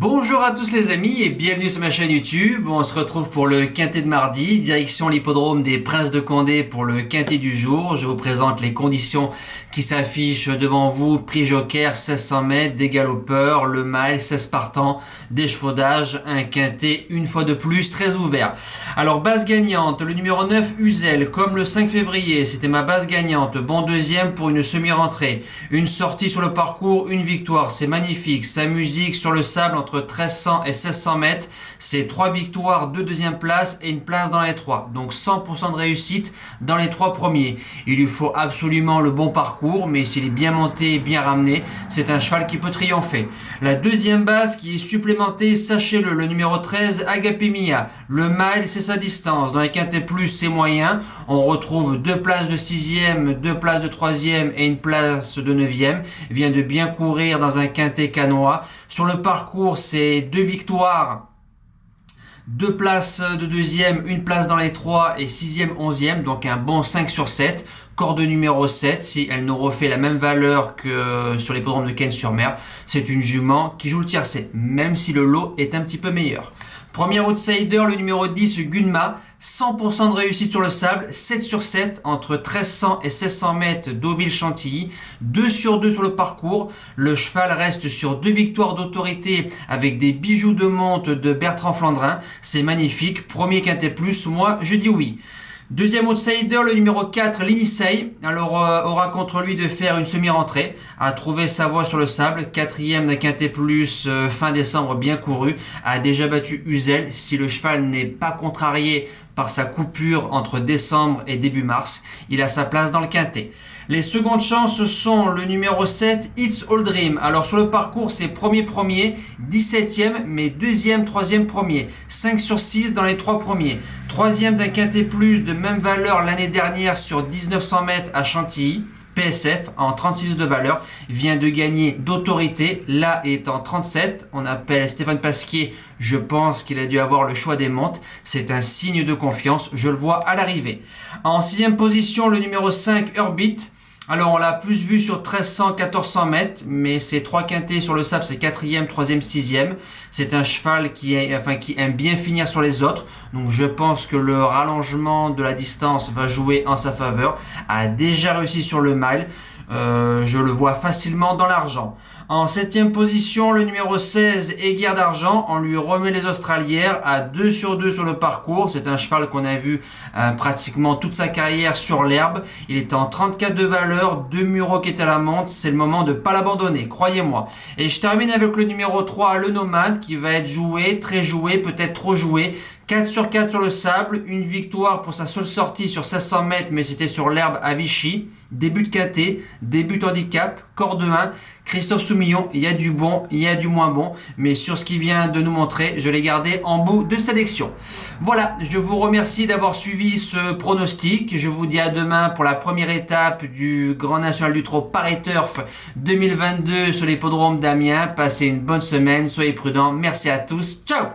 Bonjour à tous les amis et bienvenue sur ma chaîne YouTube. On se retrouve pour le quintet de mardi, direction l'hippodrome des Princes de Condé pour le quintet du jour. Je vous présente les conditions qui s'affichent devant vous. Prix joker, 1600 mètres, des galopeurs, le mile, 16 partants, des chevaudages, un quintet une fois de plus très ouvert. Alors base gagnante, le numéro 9 Uzel, comme le 5 février, c'était ma base gagnante. Bon deuxième pour une semi-rentrée. Une sortie sur le parcours, une victoire, c'est magnifique. Sa musique sur le sable entre 1300 et 1600 mètres, c'est 3 victoires, 2 deuxième places et une place dans les 3. Donc 100% de réussite dans les 3 premiers. Il lui faut absolument le bon parcours, mais s'il est bien monté et bien ramené, c'est un cheval qui peut triompher. La deuxième base qui est supplémentée, sachez-le, le numéro 13, Agapemia. Le mile, c'est sa distance. Dans les quintets plus, c'est moyen. On retrouve 2 places de 6e, 2 places de 3e et une place de 9e. Il vient de bien courir dans un quintet canois. Sur le parcours, c'est 2 victoires, 2 places de deuxième, une place dans les 3 et 6e, 11e, donc un bon 5 sur 7. Corde numéro 7, si elle nous refait la même valeur que sur l'hippodrome de Cannes-sur-Mer, c'est une jument qui joue le tiercé, même si le lot est un petit peu meilleur. Premier outsider, le numéro 10, Gunma, 100% de réussite sur le sable, 7 sur 7, entre 1300 et 1600 mètres Deauville-Chantilly, 2 sur 2 sur le parcours. Le cheval reste sur 2 victoires d'autorité avec des bijoux de monte de Bertrand Flandrin. C'est magnifique, premier quintet plus, moi je dis oui. Deuxième outsider, le numéro 4, Linisei. Alors, aura contre lui de faire une semi-rentrée, a trouvé sa voie sur le sable. Quatrième d'un quintet plus, fin décembre, bien couru. A déjà battu Uzel. Si le cheval n'est pas contrarié par sa coupure entre décembre et début mars, il a sa place dans le quintet. Les secondes chances sont le numéro 7, It's All Dream. Alors sur le parcours, c'est premier, 17e, mais deuxième, troisième, premier. 5 sur 6 dans les 3 premiers. Troisième d'un quintet plus de même valeur l'année dernière sur 1900 mètres à Chantilly. PSF en 36 de valeur, vient de gagner d'autorité, là il est en 37, on appelle Stéphane Pasquier, je pense qu'il a dû avoir le choix des montes, c'est un signe de confiance, je le vois à l'arrivée. En 6e position, le numéro 5, Urbit. Alors on l'a plus vu sur 1300, 1400 mètres, mais c'est 3 quintés sur le sable, c'est 4e, 3e, 6e. C'est un cheval qui aime bien finir sur les autres, donc je pense que le rallongement de la distance va jouer en sa faveur. A déjà réussi sur le mile, je le vois facilement dans l'argent. En 7e position, le numéro 16, Aiguerre d'Argent. On lui remet les Australières à 2 sur 2 sur le parcours. C'est un cheval qu'on a vu pratiquement toute sa carrière sur l'herbe. Il est en 34 de valeur, 2 Mureaux qui est à la monte. C'est le moment de ne pas l'abandonner, croyez-moi. Et je termine avec le numéro 3, le Nomade, qui va être joué, très joué, peut-être trop joué. 4 sur 4 sur le sable, une victoire pour sa seule sortie sur 1600 mètres, mais c'était sur l'herbe à Vichy. Début de quintet, début de handicap, corde 1, Christophe Soumillon, il y a du bon, il y a du moins bon, mais sur ce qu'il vient de nous montrer, je l'ai gardé en bout de sélection. Voilà, je vous remercie d'avoir suivi ce pronostic. Je vous dis à demain pour la première étape du Grand National du Trot Paris Turf 2022 sur l'hippodrome d'Amiens. Passez une bonne semaine, soyez prudents. Merci à tous, ciao!